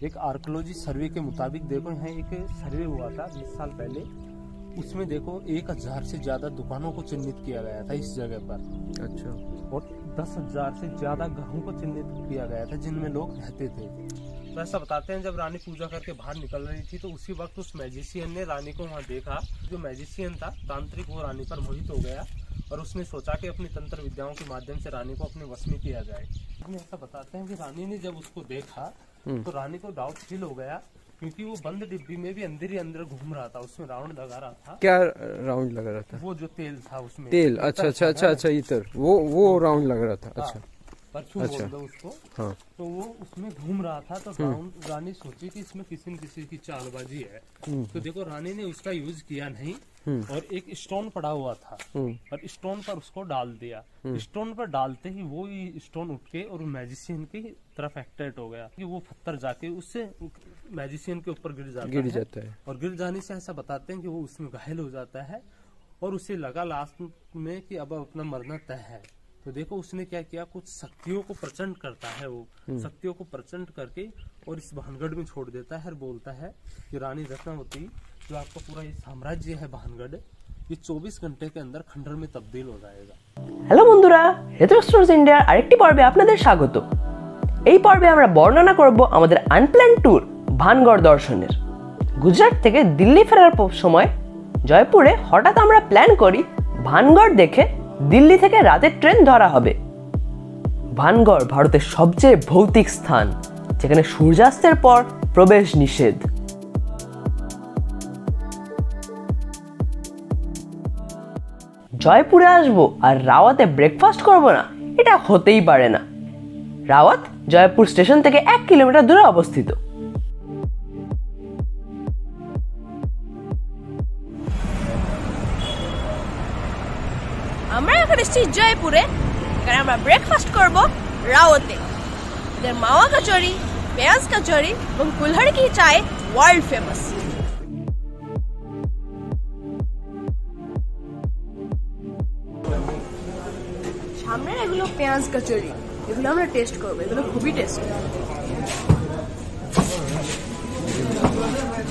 एक archaeology survey के मुताबिक देखो, यहाँ एक सर्वे हुआ था 20 साल पहले, उसमें देखो 1000 से ज्यादा दुकानों को चिन्हित किया गया था इस जगह पर। अच्छा। और 10,000 से ज्यादा घरों को चिन्हित किया गया था जिनमें लोग रहते थे। तो ऐसा बताते हैं, जब रानी पूजा करके बाहर निकल रही थी तो उसी वक्त उस मैजिशियन ने रानी को वहाँ देखा। जो मैजिशियन था तांत्रिक, वो रानी पर मोहित हो गया और उसने सोचा कि अपनी तंत्र विद्याओं के माध्यम से रानी को अपने वश में किया जाए। ऐसा बताते हैं कि रानी ने जब उसको देखा तो रानी को डाउट फील हो गया, क्योंकि वो बंद डिब्बी में भी अंदर ही अंदर घूम रहा था, उसमें राउंड लगा रहा था। क्या राउंड लगा रहा था? वो जो तेल था उसमें तेल। अच्छा इतर वो राउंड लग रहा था। अच्छा, परफ्यूम बोल दो उसको। हाँ। तो वो उसमें घूम रहा था, तो रानी सोची कि इसमें किसी न किसी की चालबाजी है। तो देखो रानी ने उसका यूज किया नहीं और एक स्टोन पड़ा हुआ था और स्टोन पर उसको डाल दिया। स्टोन पर डालते ही वो स्टोन उठ के और मैजिशियन की तरफ एक्टेट हो गया कि वो पत्थर जाके उससे मैजिशियन के ऊपर गिर जाता है। और गिर जाने से ऐसा बताते हैं कि वो उसमें घायल हो जाता है और उसे लगा लास्ट में कि अब अपना मरना तय है। तो देखो उसने क्या किया, कुछ शक्तियों को प्रचंड करता है, वो शक्तियों को प्रचंड करके और इस भानगढ़ में छोड़ देता है और बोलता है कि रानी रत्नावती, जो आपका पूरा ये साम्राज्य है भानगढ़, ये 24 घंटे के अंदर खंडर में तब्दील हो जाएगा। হ্যালো বন্ধুরা, রেট্রো স্টোরিজ ইন্ডিয়ার আরেকটি পর্বে আপনাদের স্বাগত। এই পর্বে আমরা বর্ণনা করব আমাদের আনপ্ল্যান্ড ট্যুর ভানগড় দর্শনের। গুজরাট থেকে দিল্লি ফেরার সময় জয়পুরে হঠাৎ আমরা প্ল্যান করি ভানগড় দেখে দিল্লি থেকে রাতের ট্রেন ধরা হবে। ভানগড় ভারতের সবচেয়ে ভৌতিক স্থান, যেখানে সূর্যাস্তের পর প্রবেশ নিষেধ। জয়পুরে আসবো আর রাওয়াতে ব্রেকফাস্ট করব না, এটা হতেই পারে না। রাওয়াত জয়পুর স্টেশন থেকে 1 কিলোমিটার দূরে অবস্থিত। আমরা এখন এসেছি জয়পুরে, এখানে আমরা ব্রেকফাস্ট করব রাওয়াতে। এদের মাওয়া কচুরি, পেঁয়াজ কচুরি এবং কুলহাড়ি কি চায় ওয়ার্ল্ড ফেমাস। সামনে এগুলো পেঁয়াজ কচুরি, এগুলো আমরা টেস্ট করবো, এগুলো খুবই টেস্টি।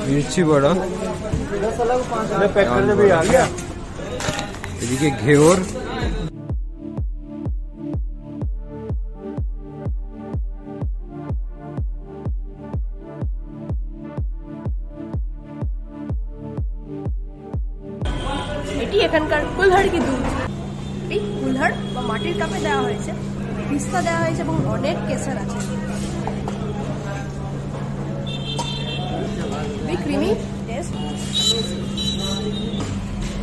মির্চি বড়া, এদিকে ঘেওর, এটি এখানকার কুলহাড় কি দুধ। এই কুলহাড় বা মাটির কাপে দেওয়া হয়েছে, পিস্তা দেওয়া হয়েছে এবং অনেক কেসার আছে। ক্রিমি টেস্ট,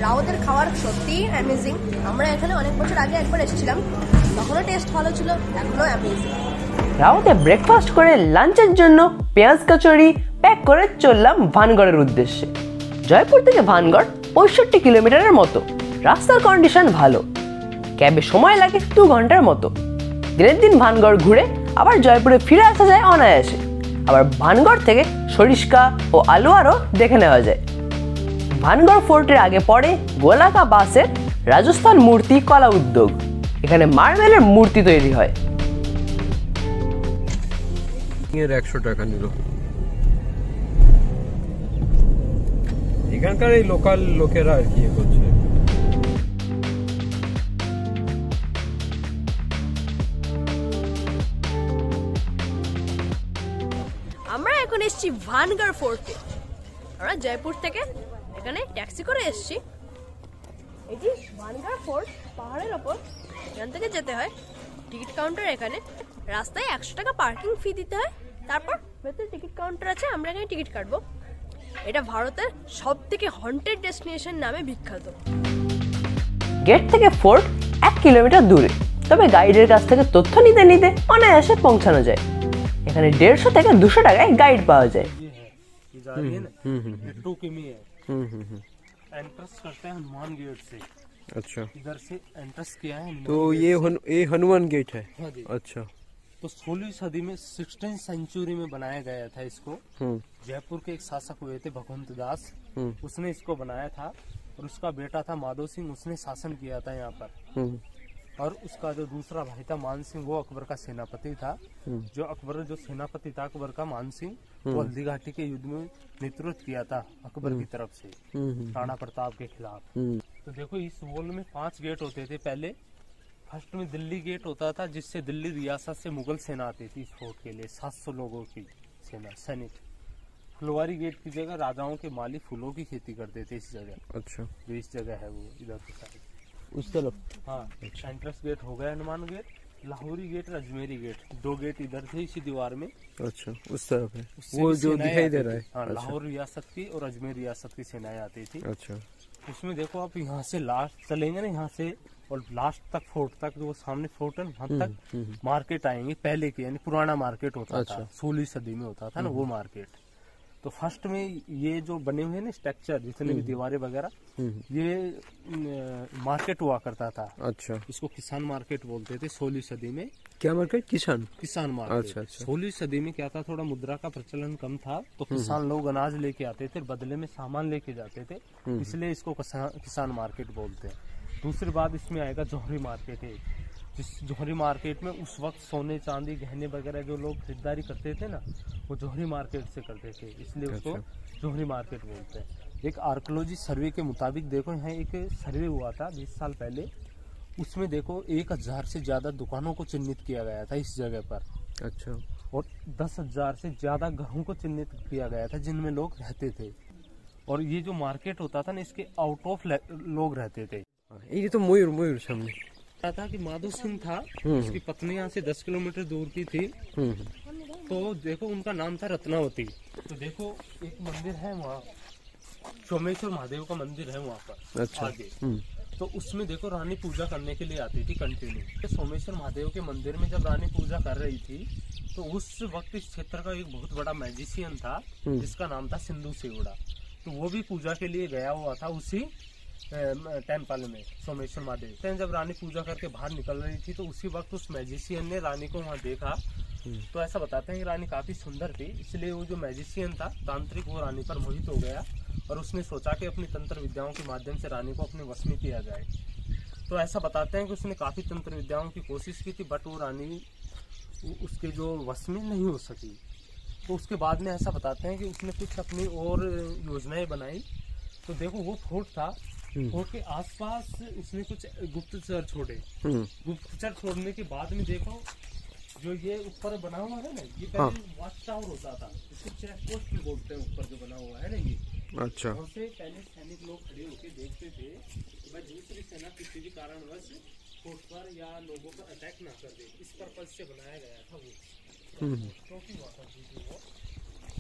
রাওয়াতের খাবার সত্যি অ্যামেজিং। আমরা এখানে অনেক বছর আগে একবার এসেছিলাম, তখনও টেস্ট ভালো ছিল, এখনো অ্যামেজিং। রাওয়াতে ব্রেকফাস্ট করে লাঞ্চের জন্য পেঁয়াজ কচুরি প্যাক করে চললাম ভানগড়ের উদ্দেশ্যে। জয়পুর থেকে ভানগড় 65 কিলোমিটারের মতো। রাস্তার কন্ডিশন ভালো, ক্যাবে সময় লাগে 2 ঘন্টার মতো। দিনের দিন ভানগড় ঘুরে আবার জয়পুরে ফিরে আসা যায় অনায়াসে। আবার ভানগড় থেকে সরিষ্কা ও আলোয়ারও দেখে নেওয়া যায়। ভানগড় ফোর্টের আগে পড়ে গোলাকা বাসের রাজস্থান মূর্তি কলা উদ্যোগ। এখানে মার্বেলের মূর্তি তৈরি হয়। 100 টাকা নিল। এখানকার এই লোকাল লোকেরা আর কি করছে। আমরা এখন এসেছি ভানগড় ফোর্টে। আমরা জয়পুর থেকে এখানে ট্যাক্সি করে এসেছি। এটি ভানগড় ফোর্ট, পাহাড়ের ওপর। এখান থেকে যেতে হয়, টিকিট কাউন্টার এখানে। রাস্তায় 100 টাকা পার্কিং ফি দিতে হয়, তারপর ভেতরে টিকিট কাউন্টার আছে, আমরা এখানে টিকিট কাটবো। এটা ভারতের সব থেকে হন্টেড ডেস্টিনেশন নামে বিখ্যাত। গেট থেকে ফোর্ট 1 কিলোমিটার দূরে, তবে গাইডের কাছ থেকে তথ্য নিতে নিতে অনায়াসে পৌঁছানো যায়। এখানে 150 থেকে 200 টাকায় গাইড পাওয়া যায়। एंट्रेंस करते हैं हनुमान गेट से। अच्छा, इधर से एंट्रेंस किया है तो ये हनुमान गेट है। हाँ जी। अच्छा, तो 16वीं सदी में 16th सेंचुरी में बनाया गया था इसको। जयपुर के एक शासक हुए थे भगवंत दास, उसने इसको बनाया था और उसका बेटा था माधो सिंह, उसने शासन किया था यहाँ पर। और उसका जो दूसरा भाई था मान सिंह, वो अकबर का सेनापति था। जो अकबर जो सेनापति था अकबर का मान सिंह, वो हल्दी घाटी के युद्ध में नेतृत्व किया था अकबर की तरफ से राणा प्रताप के खिलाफ। तो देखो इस वॉल में 5 गेट होते थे पहले। फर्स्ट में दिल्ली गेट होता था, जिससे दिल्ली रियासत से मुगल सेना आती थी इस फोर्ट के लिए, 700 लोगों की सेना सैनिक। फुलवारी गेट की जगह राजाओं के माली फूलों की खेती करते थे इस जगह। अच्छा, जो इस जगह है वो इधर की साइड, उस तरफ। हाँ। एंट्रेंस गेट हो गया Hanuman gate, Lahori gate, Ajmeri gate, 2 gate इधर थे इसी दीवार में। अच्छा, उस तरफ है उससे वो भी जो सेनाएं दिखाई दे आती रहा है। थी। हाँ, अच्छा। लाहौर रियासत की और अजमेर रियासत की सेनाएं आती थी। अच्छा, उसमें देखो आप यहाँ से लास्ट चलेंगे ना, यहाँ से और लास्ट तक फोर्ट तक, जो सामने फोर्ट है वहां तक मार्केट आएंगे पहले के, यानी पुराना मार्केट होता था, 16वीं सदी में होता था ना वो मार्केट। तो फर्स्ट में ये जो बने हुए ना स्ट्रक्चर, जितने भी दीवारें वगैरह, ये मार्केट हुआ करता था। अच्छा, इसको किसान मार्केट बोलते थे 16वीं सदी में। क्या मार्केट? किसान मार्केट। अच्छा, अच्छा। 16वीं सदी में क्या था, थोड़ा मुद्रा का प्रचलन कम था, तो किसान लोग अनाज लेके आते थे, बदले में सामान लेके जाते थे, इसलिए इसको किसान मार्केट बोलते हैं। दूसरी बात इसमें आएगा जौहरी मार्केट है। जिस जौहरी मार्केट में उस वक्त सोने चांदी गहने वगैरह जो लोग खरीदारी करते थे ना, वो जौहरी मार्केट से करते थे, इसलिए उसको जौहरी मार्केट बोलते हैं। एक आर्कियोलॉजी सर्वे के मुताबिक देखो, यहाँ एक सर्वे हुआ था 20 साल पहले, उसमें देखो 1000 से ज्यादा दुकानों को चिन्हित किया गया था इस जगह पर। अच्छा, और 10,000 से ज्यादा घरों को चिन्हित किया गया था जिनमें लोग रहते थे। और ये जो मार्केट होता था ना, इसके आउट ऑफ लोग रहते थे। ये तो मयूर सामने था कि माधो सिंह था, उसकी पत्नी यहाँ से 10 किलोमीटर दूर की थी। तो देखो उनका नाम था रत्नावती। तो देखो एक मंदिर है वहाँ, सोमेश्वर महादेव का मंदिर है वहाँ पर। अच्छा। आगे तो उसमें देखो रानी पूजा करने के लिए आती थी कंटिन्यू। सोमेश्वर महादेव के मंदिर में जब रानी पूजा कर रही थी, तो उस वक्त इस क्षेत्र का एक बहुत बड़ा मैजिशियन था जिसका नाम था सिंधु सेवड़ा। तो वो भी पूजा के लिए गया हुआ था उसी टेम्पल में, सोमेश्वर महादेव। जब रानी पूजा करके बाहर निकल रही थी, तो उसी वक्त उस मैजिशियन ने रानी को वहाँ देखा। तो ऐसा बताते हैं कि रानी काफी सुंदर थी, इसलिए वो जो मैजिशियन था तांत्रिक, वो रानी पर मोहित हो गया और उसने सोचा कि अपनी तंत्र विद्याओं के माध्यम से रानी को अपने वश में किया जाए। तो ऐसा बताते हैं कि उसने काफी तंत्र विद्याओं की कोशिश की थी, बट वो रानी उसके जो वश में नहीं हो सकी। तो उसके बाद में ऐसा बताते हैं कि उसने कुछ अपनी और योजनाएं बनाई। तो देखो वो फोर्ट था, फोर्ट के आसपास उसने कुछ गुप्तचर छोड़े। गुप्तचर छोड़ने के बाद में देखो जो ये ऊपर बना हुआ है ना, ये पहले वॉच टावर होता था, इसको चेक पोस्ट भी बोलते हैं ऊपर जो बना हुआ है ना ये। अच्छा, से पहले सैनिक लोग खड़े होकर देखते थे कि भाई दूसरी सेना किसी भी कारणवश फोर्ट पर या लोगों पर अटैक ना कर दे, इस पर्पज से बनाया गया था वो।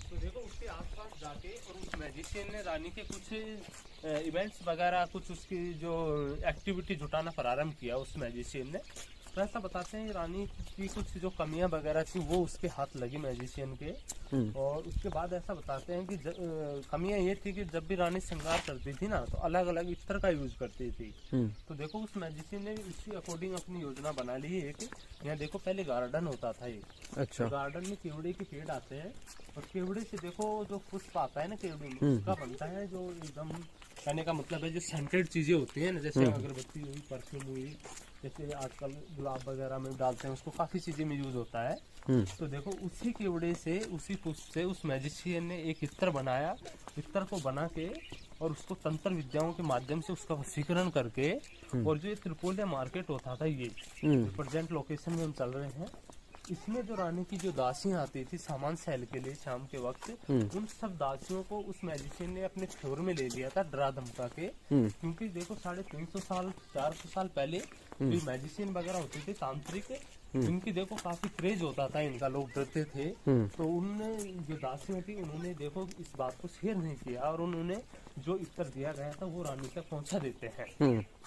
तो देखो उसके आसपास जाके और उस मैजिशियन ने रानी के कुछ इवेंट्स वगैरह, कुछ उसकी जो एक्टिविटी जुटाना प्रारंभ किया उस मैजिशियन ने। तो ऐसा बताते हैं रानी की कुछ जो कमियां वगैरह थी वो उसके हाथ लगी मैजिशियन के। और उसके बाद ऐसा बताते हैं कि कमियां ये थी कि जब भी रानी श्रृंगार करती थी ना, तो अलग अलग इत्र का यूज करती थी। तो देखो उस मैजिशियन ने इसी अकॉर्डिंग अपनी योजना बना ली है कि यहाँ देखो पहले गार्डन होता था एक। अच्छा, तो गार्डन में केवड़े के पेड़ आते हैं और केवड़े से देखो जो पुष्प आता है ना केवड़े में, उसका बनता है जो एकदम, कहने का मतलब है जो सेंटेड चीजें होती है ना, जैसे अगरबत्ती हुई, परफ्यूम हुई, जैसे आजकल गुलाब वगैरह में डालते हैं, उसको काफी चीजें में यूज होता है। तो देखो उसी केवड़े से, उसी पुष्प से उस मैजिशियन ने एक इत्र बनाया। इत्र को बना के और उसको तंत्र विद्याओं के माध्यम से उसका वशीकरण करके, और जो ये त्रिपोलिया मार्केट होता था, ये प्रेजेंट लोकेशन में हम चल रहे हैं, इसमें जो रानी की जो दासियां आती थी सामान सेल के लिए शाम के वक्त, उन सब दासियों को उस मैजिशियन ने अपने फेवर में ले लिया था डरा धमका के। क्योंकि देखो 350 साल 400 साल पहले जो मैजिशियन वगैरह होते थे तांत्रिक, इनकी देखो काफी क्रेज होता था इनका, लोग डरते थे। तो उनने जो दासियां थी उन्होंने देखो इस बात को शेयर नहीं किया और उन्होंने जो इत्र दिया गया था वो रानी तक पहुंचा देते हैं।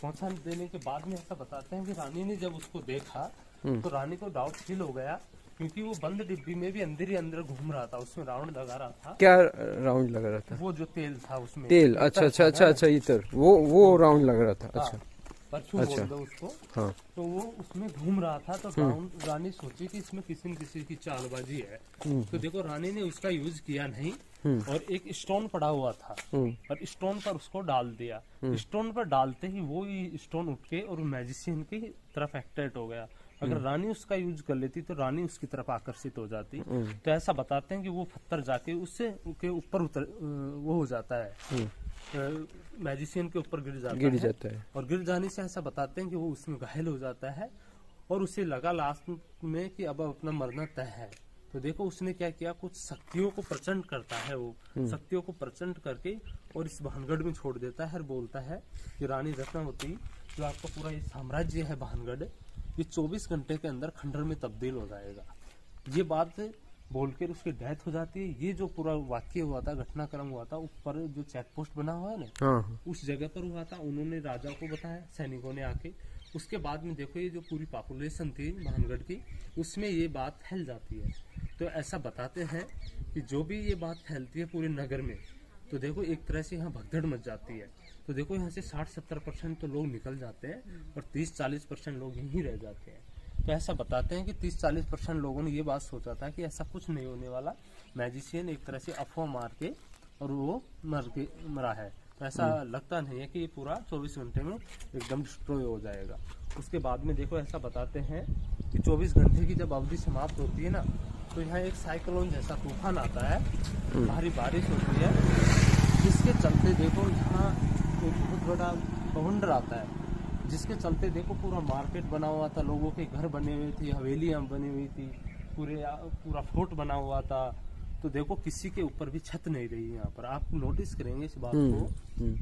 पहुंचा देने के बाद में ऐसा बताते हैं कि रानी ने जब उसको देखा तो रानी को डाउट फील हो गया, क्योंकि वो बंद डिब्बी में भी अंदर ही अंदर घूम रहा था, उसमें राउंड लगा रहा था। क्या राउंड लगा रहा था? वो जो तेल था उसमें तेल। अच्छा, इतर वो राउंड लग रहा था। अच्छा, परफ्यूम बोल दो उसको। हाँ। तो वो उसमें घूम रहा था तो रानी सोची कि इसमें किसी न किसी की चालबाजी है। तो देखो रानी ने उसका यूज किया नहीं और एक स्टोन पड़ा हुआ था और स्टोन पर उसको डाल दिया। स्टोन पर डालते ही वो स्टोन उठ के और मैजिशियन की तरफ अट्रैक्ट हो गया। अगर रानी उसका यूज कर लेती तो रानी उसकी तरफ आकर्षित हो जाती। तो ऐसा बताते हैं कि वो पत्थर जाके उससे के ऊपर वो हो जाता है, मैजिशियन के ऊपर गिर जाता है और गिर जाने से ऐसा बताते हैं कि वो उसमें घायल हो जाता है और उसे लगा लास्ट में कि अब अपना मरना तय है। तो देखो उसने क्या किया, कुछ शक्तियों को प्रचंड करता है, वो शक्तियों को प्रचंड करके और इस भानगढ़ में छोड़ देता है और बोलता है कि रानी रत्नावती, जो आपका पूरा ये साम्राज्य है भानगढ़, ये 24 घंटे के अंदर खंडर में तब्दील हो जाएगा। ये बात बोलकर उसकी डेथ हो जाती है। ये जो पूरा वाक्य हुआ था, घटनाक्रम हुआ था, ऊपर जो चेक पोस्ट बना हुआ है ना, उस जगह पर हुआ था। उन्होंने राजा को बताया, सैनिकों ने आके। उसके बाद में देखो ये जो पूरी पॉपुलेशन थी भानगढ़ की, उसमें ये बात फैल जाती है। तो ऐसा बताते हैं कि जो भी ये बात फैलती है पूरे नगर में, तो देखो एक तरह से यहाँ भगदड़ मच जाती है। तो देखो यहाँ से 60-70% तो लोग निकल जाते हैं और 30-40% लोग यहीं रह जाते हैं। तो ऐसा बताते हैं कि 30-40% लोगों ने ये बात सोचा था कि ऐसा कुछ नहीं होने वाला, मैजिशियन एक तरह से अफवाह मार के और वो मरा है। तो ऐसा लगता नहीं है कि ये पूरा 24 घंटे में एकदम डिस्ट्रॉय हो जाएगा। उसके बाद में देखो ऐसा बताते हैं कि 24 घंटे की जब अवधि समाप्त होती है ना, तो यहाँ एक साइक्लोन जैसा तूफान आता है, भारी बारिश होती है, जिसके चलते देखो यहाँ एक बहुत बड़ा बवंडर आता है, जिसके चलते देखो पूरा मार्केट बना हुआ था, लोगों के घर बने हुए थे, हवेलियाँ बनी हुई थी, पूरा फोर्ट बना हुआ था। तो देखो किसी के ऊपर भी छत नहीं रही। यहाँ पर आप नोटिस करेंगे इस बात को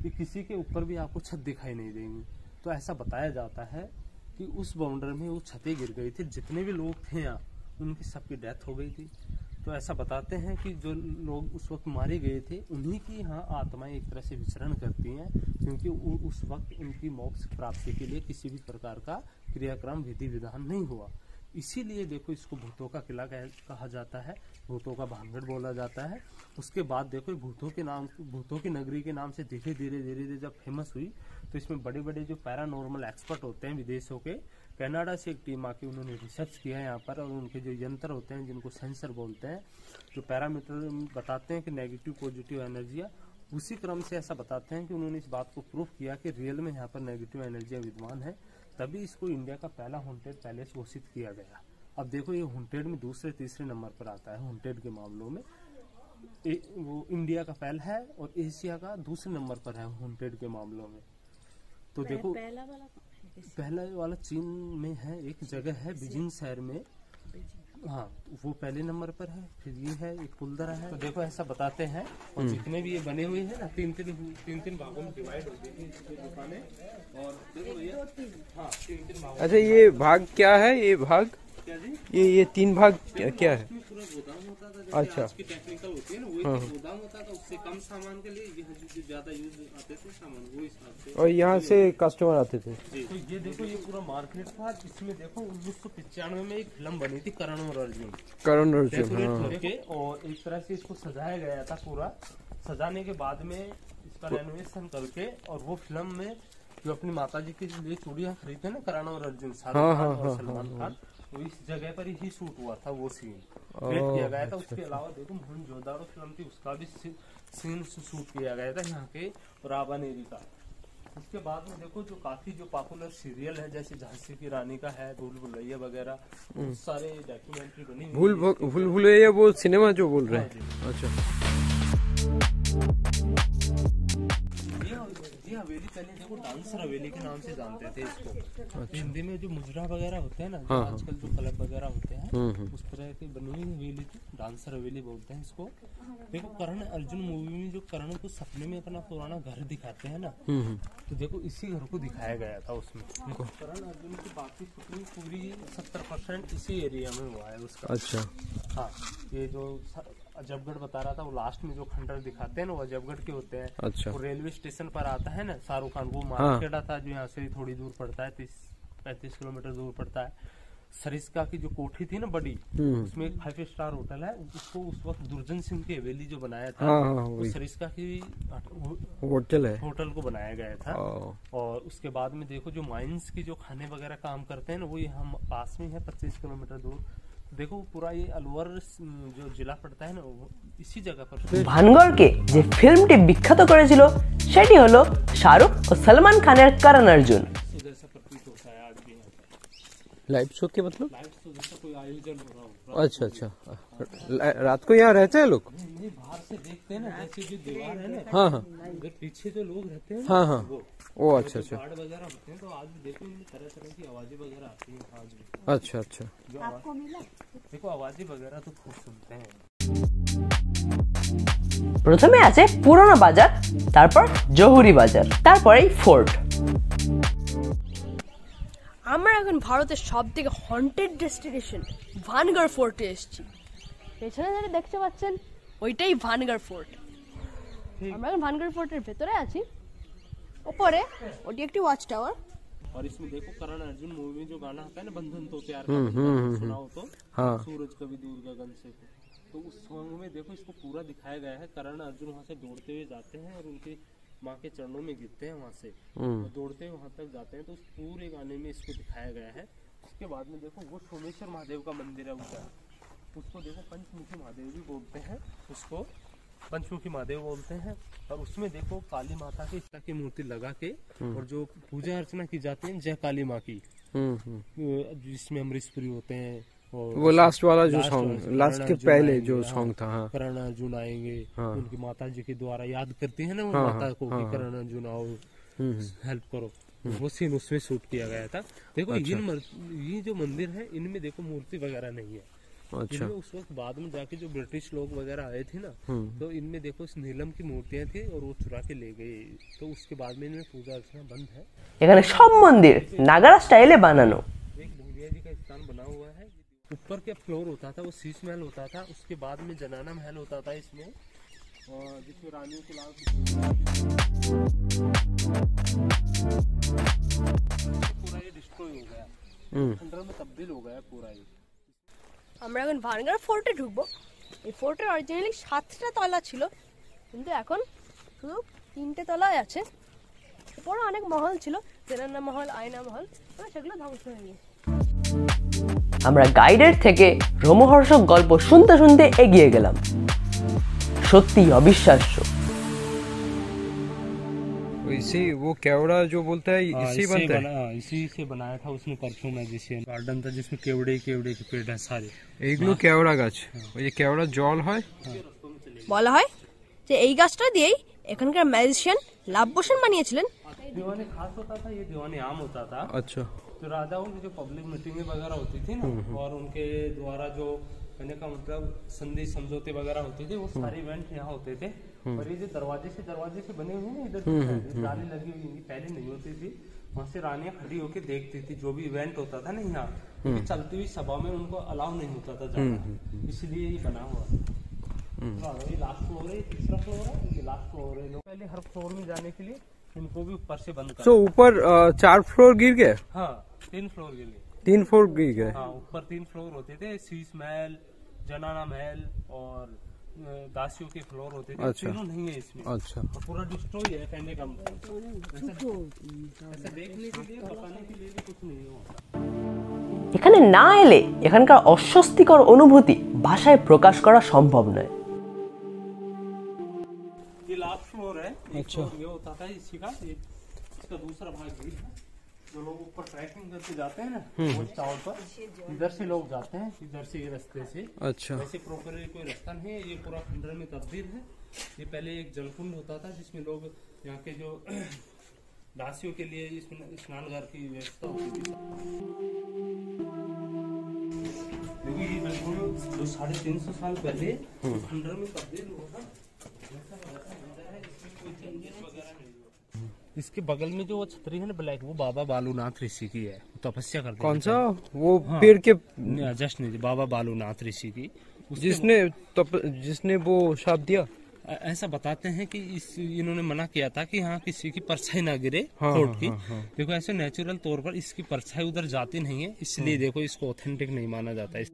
कि किसी के ऊपर भी आपको छत दिखाई नहीं देंगी। तो ऐसा बताया जाता है कि उस बाउंडर में वो छतें गिर गई थी, जितने भी लोग थे यहाँ उनकी सबकी डेथ हो गई थी। तो ऐसा बताते हैं कि जो लोग उस वक्त मारे गए थे उन्हीं की यहाँ आत्माएं एक तरह से विचरण करती हैं, क्योंकि उस वक्त उनकी मोक्ष प्राप्ति के लिए किसी भी प्रकार का क्रियाक्रम विधि विधान नहीं हुआ। इसीलिए देखो इसको भूतों का किला कहा जाता है, भूतों का भानगढ़ बोला जाता है। उसके बाद देखो भूतों की नगरी के नाम से धीरे धीरे जब फेमस हुई, तो इसमें बड़े बड़े जो पैरानॉर्मल एक्सपर्ट होते हैं विदेशों के, कनाडा से एक टीम आके उन्होंने रिसर्च किया है यहाँ पर, और उनके जो यंत्र होते हैं जिनको सेंसर बोलते हैं, जो पैरामीटर बताते हैं कि नेगेटिव पॉजिटिव एनर्जियाँ, उसी क्रम से ऐसा बताते हैं कि उन्होंने इस बात को प्रूफ किया कि रियल में यहाँ पर नेगेटिव एनर्जियाँ विद्यमान है। तभी इसको इंडिया का पहला हॉन्टेड पैलेस घोषित किया गया। अब देखो ये हॉन्टेड में दूसरे तीसरे नंबर पर आता है। हॉन्टेड के मामलों में वो इंडिया का पहला है और एशिया का दूसरे नंबर पर है हॉन्टेड के मामलों में। तो देखो पहला वाला चीन में है, एक जगह है बीजिंग शहर में, हाँ वो पहले नंबर पर है। फिर ये है एक कुलदरा है। तो देखो ऐसा बताते हैं, और जितने भी ये बने हुए हैं ना, तीन भागों में डिवाइड होती थी दुकानें, और देखो ये हाँ 3 भागों। अच्छा ये भाग क्या है, ये भाग क्या जी? ये 3 भाग क्या है? पूरा गोदाम होता था, अच्छा। आज की टेक्निकल होती है ना, वही गोदाम होता था। उससे कम सामान के लिए ये ज्यादा यूज आते थे सामान, वो हिसाब से। और यहाँ से कस्टमर आते थे। तो ये देखो ये पूरा मार्केट था, जिसमें देखो 1995 में एक फिल्म बनी थी करण और अर्जुन, और एक तरह से इसको सजाया गया था। पूरा सजाने के बाद में इसका रेनोवेशन करके, और वो फिल्म में जो अपनी माता जी के लिए चूड़ियां खरीदते ना करण और अर्जुन, शाहरुख खान और सलमान खान, वो इस जगह पर ही शूट हुआ था। वो सीन क्रिएट किया गया था। उसके अलावा देखो मोहनजोदाड़ो फिल्म थी, उसका भी सीन शूट किया गया था यहाँ के रावानेरी का। उसके बाद में देखो जो काफी जो पॉपुलर सीरियल है, जैसे झांसी की रानी का है, भूल भुलैया वगैरह, बहुत सारे डॉक्यूमेंट्री बनी हुई। भूल भुलैया वो सिनेमा जो बोल रहे हैं। अच्छा ये हवेली पहले देखो डांसर हवेली के नाम से जानते थे इसको। हिंदी में जो मुजरा वगैरह होते हैं ना, जो आजकल जो क्लब वगैरह होते हैं, उस तरह की बनी हुई हवेली थी, डांसर हवेली बोलते हैं इसको। देखो करण अर्जुन मूवी में जो करण को सपने में अपना पुराना घर दिखाते हैं ना, तो देखो इसी घर को दिखाया गया था उसमें। करण अर्जुन की बाकी शूटिंग पूरी 70% इसी एरिया में हुआ है उसका। अच्छा हाँ, ये जो अजबगढ़ बता रहा था, वो लास्ट में जो खंडर दिखाते हैं ना, वो अजबगढ़ के होते हैं। अच्छा। वो रेलवे स्टेशन पर आता है ना शाहरुख खान, वो मार्केट था जो यहाँ से थोड़ी दूर पड़ता है, 30-35 किलोमीटर दूर पड़ता है। सरिस्का की जो कोठी थी ना बड़ी, उसमें एक 5 स्टार होटल है, उसको उस वक्त दुर्जन सिंह की हवेली जो बनाया था, वो सरिस्का की होटल को बनाया गया था। और उसके बाद में देखो जो माइंस की जो खाने वगैरह काम करते हैं ना, वो हम पास में है 25 किलोमीटर दूर। देखो पूरा ये अलवर जो जिला पड़ता है ना, वो इसी जगह पर। ভানগড়কে যে ফিল্মটি বিখ্যাত করেছিল সেটি হলো শাহরুখ ও সলমান খানের করণ अर्जुन। जैसा प्रतीत होता है आज भी यहाँ पे। लाइव शो के मतलब? लाइव शो जैसा कोई आयोजन हो रहा हो। अच्छा अच्छा, रात को यहाँ रहते हैं लोग? नहीं, बाहर से देखते हैं ना, जैसे जो दीवार है ना, हाँ हाँ, उधर पीछे जो लोग रहते हैं हाँ हाँ, वो अच्छा अच्छा, गार्ड वगैरह होते हैं, तो आज भी देखो इनमें तरह तरह की आवाजें वगैरह आती हैं आज भी। अच्छा अच्छा, जो देखो आवाजें वगैरह तो खूब सुनते हैं। প্রথমে আছে পুরনো বাজার, তারপর জহুরি বাজার, তারপরেই ফোর্ট। আমরা এখন ভারতের সব থেকে হন্টেড ডেস্টিনেশন ভানগড় ফোর্টে এসেছি। পেছনে যেটা দেখতে পাচ্ছেন ওইটাই ভানগড় ফোর্ট। আমরা এখন ভানগড় ফোর্টের ভেতরে আছি। উপরে ওটি একটি ওয়াচ টাওয়ার। और इसमें देखो करण अर्जुन मूवी में जो गाना आता है ना, बंधन तो प्यार का, सुनाओ तो हाँ, सूरज कभी दूर गगन से, तो उस सॉन्ग में देखो इसको पूरा दिखाया गया है। करण अर्जुन वहाँ से दौड़ते हुए जाते हैं और उनकी माँ के चरणों में गिरते हैं वहाँ से, और दौड़ते हुए वहाँ तक जाते हैं, तो उस पूरे गाने में इसको दिखाया गया है। उसके बाद में देखो वो सोमेश्वर महादेव का मंदिर है ऊपर, उसको देखो पंचमुखी महादेव भी बोलते हैं, उसको पंचमुखी महादेव बोलते हैं। और उसमें देखो काली माता की मूर्ति लगा के और जो पूजा अर्चना की जाती है जय काली माँ की, जिसमें अमरीशपुरी होते हैं। और वो लास्ट वाला जो सॉन्ग, लास्ट के पहले जो सॉन्ग था, हाँ, करण अर्जुन आएंगे, हाँ, उनकी माता जी के द्वारा याद करती है ना वो माता को कि करण अर्जुन आओ हेल्प करो, वो सीन उसमें शूट किया गया था। देखो ये जो मंदिर है इनमें देखो मूर्ति वगैरह नहीं है। अच्छा, उस वक्त बाद में जाके जो ब्रिटिश लोग वगैरह आए थे ना, तो इनमें देखो इस नीलम की मूर्तियां थी और वो चुरा के ले गए, तो उसके बाद में इनमें पूजा अर्चना बंद है। এখানে সব মন্দির নাগারা স্টাইলে বানানো। एक भूलिया जी का स्थान बना हुआ है। ऊपर के फ्लोर होता था वो शीश महल होता था, उसके बाद में जनाना महल होता था इसमें, और जिसमें रानियों के लाल पूरा ये डिस्ट्रॉय हो गया, अंडर में तब्दील हो गया पूरा ये। আমরা এখন ভানগড় ফোর্টে ঢুকবো। এই ফোর্টের অরিজিনালি 7টা তলা ছিল, কিন্তু এখন শুধু 3টে তলায় আছে। উপরে অনেক মহল ছিল, জেনানা মহল, আয়না মহল, সেগুলো ধ্বংস হয়ে গেছে। আমরা গাইডের থেকে রোমহর্ষক গল্প শুনতে শুনতে এগিয়ে গেলাম। সত্যি অবিশ্বাস্য। इसी वो केवड़ा जो बोलता है इसी बनता है? इसी से बनाया था उसने परफ्यूम है, जिसे गार्डन था जिसमें केवड़े केवड़े के पेड़ है सारे। এইগুলো কেওড়া গাছ, এই কেওড়া জল হয়। বলা হয় যে এই গাছটা দিয়েই এখানকার ম্যাজিশিয়ান লাভবসন বানিয়েছিলেন। दीवाने खास होता था, ये दीवाने आम होता था। अच्छा, तो राजाओं की जो पब्लिक मीटिंग वगैरह होती थी ना, और उनके द्वारा जो कहने का मतलब संधि समझौते वगैरह होते थे, वो सारे इवेंट यहाँ होते थे। और ये जो दरवाजे से बने हुए हैं इधर जाली लगी हुई, पहले नहीं होती थी। वहाँ से रानियां खड़ी होकर देखती थी जो भी इवेंट होता था ना यहाँ, क्योंकि चलती हुई सभा में उनको अलाउ नहीं होता था जाना, इसलिए ये बना हुआ है। ये लास्ट फ्लोर है, तीसरा फ्लोर है, ये लास्ट फ्लोर है। लोग पहले हर फ्लोर में जाने के लिए इनको भी ऊपर से बंद कर। तो ऊपर 4 फ्लोर गिर गए? हाँ, 3 फ्लोर के लिए। 3 फ्लोर गिर गए? हाँ, ऊपर 3 फ्लोर होते थे, शीश महल, जनाना महल और दासियों के फ्लोर होते थे। अच्छा, तीनों नहीं है इसमें। अच्छा, पूरा डिस्ट्रॉय है कहने का मतलब। ऐसा देखने के लिए, बताने के लिए भी कुछ नहीं होता। এখানে না এলে এখানকার অস্বস্তিকর অনুভূতি ভাষায় প্রকাশ করা সম্ভব নয়। ये लास्ट फ्लोर है। अच्छा, ये होता था इसी का, इसका दूसरा भाग भी है। जो लोग ऊपर ट्रैकिंग करके जाते हैं ना वॉच टावर पर, इधर से लोग जाते हैं, इधर से ये रास्ते से। अच्छा, वैसे प्रॉपर कोई रास्ता नहीं है, ये पूरा खंडर में तब्दील है। ये पहले एक जलकुंड होता था जिसमें लोग यहाँ के जो दासियों के लिए इसमें स्नानघर की व्यवस्था होती थी। देखो ये जलकुंड जो 350 साल पहले खंडर में तब्दील हुआ था, इसके बगल में जो वो छतरी है ना ब्लैक, वो बाबा बालूनाथ ऋषि की है, तपस्या करते हैं। कौन सा? वो पेड़ के जस्ट नहीं, बाबा बालूनाथ ऋषि की, जिसने वो शाप दिया। ऐसा बताते हैं कि इन्होंने मना किया था कि हाँ किसी की परछाई ना गिरे हाँ, फोर्ट की। हाँ। देखो ऐसे नेचुरल तौर पर इसकी परछाई उधर जाती नहीं है, इसलिए देखो इसको ऑथेंटिक नहीं माना जाता है।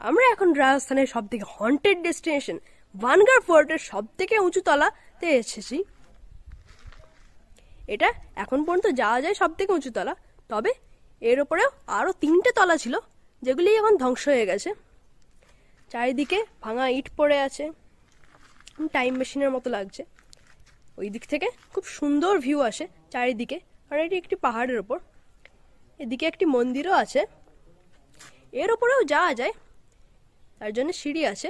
আমরা এখন রাজস্থানের সব থেকে হন্টেড ডেস্টিনেশন ভানগড় ফোর্টের সব থেকে উঁচু তলাতে এসেছি। এটা এখন পর্যন্ত যাওয়া যায় সব থেকে উঁচু তলা, তবে এর ওপরেও আরো 3টে তলা ছিল যেগুলি এখন ধ্বংস হয়ে গেছে। চারিদিকে ভাঙা ইট পড়ে আছে, টাইম মেশিনের মতো লাগছে। ওই দিক থেকে খুব সুন্দর ভিউ আসে চারিদিকে, আর এটি একটি পাহাড়ের ওপর। এদিকে একটি মন্দিরও আছে, এর ওপরেও যাওয়া যায়, তার জন্য সিঁড়ি আছে।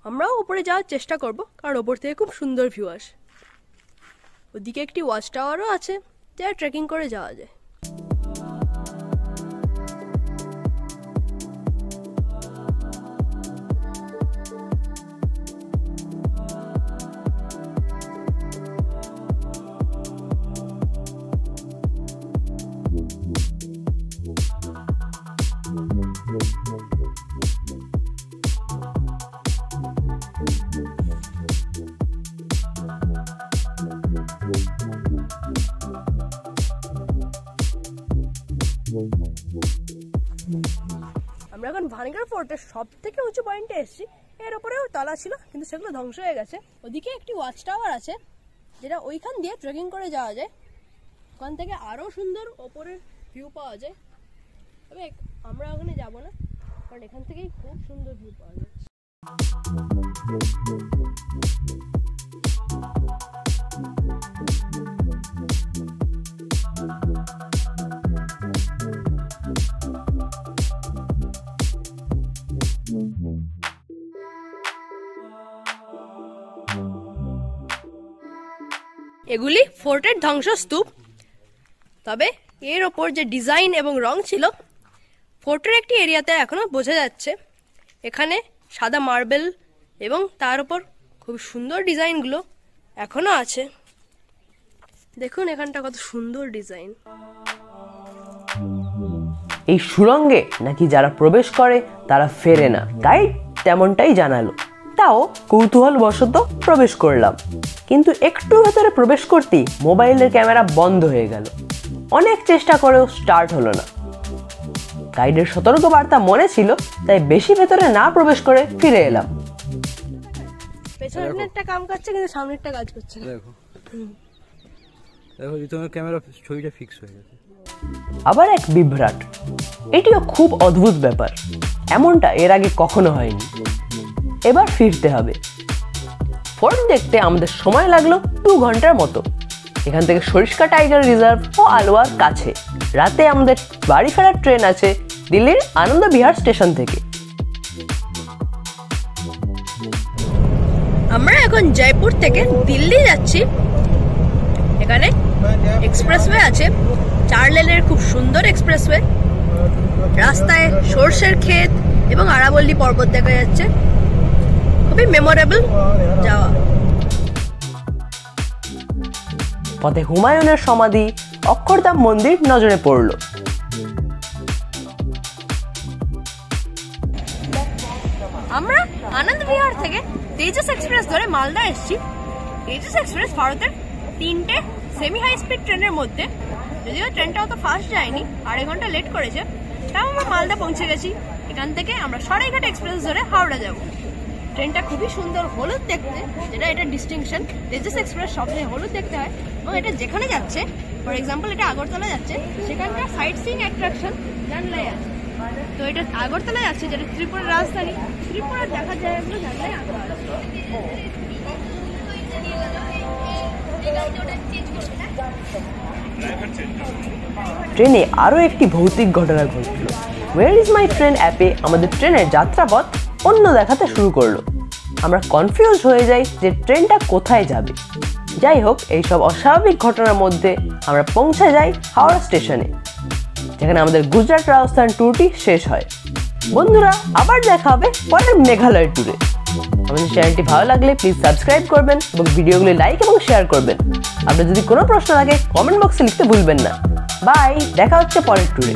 আমরাও উপরে যাওয়ার চেষ্টা করব, কারণ ওপর থেকে খুব সুন্দর ভিউ আসে। ওদিকে একটি ওয়াচ টাওয়ারও আছে, যা ট্রেকিং করে যাওয়া যায়। আমরা এখন ভানগড় ফোর্টের সব থেকে উঁচু পয়েন্টে এসেছি। এর উপরেও তলা ছিল, কিন্তু সেগুলো ধ্বংস হয়ে গেছে। ওদিকে একটি ওয়াচ টাওয়ার আছে, যেটা ওইখান দিয়ে ট্রেকিং করে যাওয়া যায়। ওখান থেকে আরো সুন্দর ওপরের ভিউ পাওয়া যায়, তবে আমরা ওখানে যাব না, কারণ এখান থেকেই খুব সুন্দর ভিউ পাওয়া যায়। এগুলি ফোর্টের ধ্বংসস্তূপ, তবে এর ওপর যে ডিজাইন এবং রং ছিল ফোর্টের একটি এরিয়াতে এখনো বোঝা যাচ্ছে। এখানে সাদা মার্বেল এবং তার উপর খুব সুন্দর ডিজাইনগুলো এখনো আছে। দেখুন এখানটা কত সুন্দর ডিজাইন। এই সুড়ঙ্গে নাকি যারা প্রবেশ করে তারা ফেরে না, গাইড তেমনটাই জানালো। তাও কৌতূহলবশত প্রবেশ করলাম, কিন্তু একটু ভেতরে প্রবেশ করতেই মোবাইলের ক্যামেরা বন্ধ হয়ে গেল। অনেক চেষ্টা করেও স্টার্ট হলো না। গাইডের সতর্কবার্তা মনে ছিল, তাই বেশি ভেতরে না প্রবেশ করে ফিরে এলাম। পেছনেরটা কাম করছে, কিন্তু সামনেরটা কাজ করছে না। দেখো দেখো তোমার ক্যামেরা ছবিটা ফিক্স হয়ে গেছে। আবার এক বিভ্রাট, এটিও খুব অদ্ভুত ব্যাপার, এমনটা এর আগে কখনো হয়নি। এবার ফিরতে হবে। ফোর্ট দেখতে আমাদের সময় লাগলো 2 ঘন্টার মতো। এখান থেকে সরিষ্কা টাইগার রিজার্ভ ও আলোয়ার কাছে। রাতে আমাদের বাড়ি ফেরার ট্রেন আছে দিল্লির আনন্দ বিহার স্টেশন থেকে। আমরা এখন জয়পুর থেকে দিল্লি যাচ্ছি। এখানে এক্সপ্রেসওয়ে আছে, 4 লেনের খুব সুন্দর এক্সপ্রেসওয়ে। রাস্তায় সরষের ক্ষেত এবং আরাবল্লী পর্বত দেখা যাচ্ছে, খুবই মেমোরেবল যাওয়া। পথে হুমায়ুনের সমাধি, অক্ষরধাম মন্দির নজরে পড়ল। আমরা আনন্দ বিহার থেকে তেজস এক্সপ্রেস ধরে মালদা এসেছি। তেজস এক্সপ্রেস ভারতের 3টে সেমি হাই স্পিড ট্রেনের মধ্যে, যদিও ট্রেনটা অত ফাস্ট যায়নি, 2.5 ঘন্টা লেট করেছে, তাও আমরা মালদা পৌঁছে গেছি। এখান থেকে আমরা সরাইঘাট এক্সপ্রেস ধরে হাওড়া যাব। ট্রেনটা খুবই সুন্দর, হলুদ দেখতে, যেটা এটা ডিস্টিংশন। তেজস এক্সপ্রেস সবচেয়ে হলুদ দেখতে হয়, এবং এটা যেখানে যাচ্ছে, ফর এক্সাম্পল এটা আগরতলা যাচ্ছে, সেখানকার সাইট সিইং অ্যাট্রাকশন জানলায় আছে। তো এটা আগরতলা যাচ্ছে, যেটা ত্রিপুরার রাজধানী। ত্রিপুরার দেখার জায়গাগুলো জানলায় আঁকা আছে। ট্রেনে আরো একটি ভৌতিক ঘটনা ঘটল। ওয়্যার ইজ মাই ট্রেন অ্যাপে আমাদের ট্রেনের যাত্রাপথ অন্য দেখাতে শুরু করলো। আমরা কনফিউজ হয়ে যাই যে ট্রেনটা কোথায় যাবে। যাই হোক, এইসব অস্বাভাবিক ঘটনার মধ্যে আমরা পৌঁছে যাই হাওড়া স্টেশনে, যেখানে আমাদের গুজরাট রাজস্থান ট্যুরটি শেষ হয়। বন্ধুরা, আবার দেখা হবে পরের মেঘালয় ট্যুরে। আমাদের চ্যানেলটি ভালো লাগলে প্লিজ সাবস্ক্রাইব করবেন এবং ভিডিওগুলি লাইক এবং শেয়ার করবেন। আপনার যদি কোনো প্রশ্ন থাকে কমেন্ট বক্সে লিখতে ভুলবেন না। বাই, দেখা হচ্ছে পরের ট্যুরে।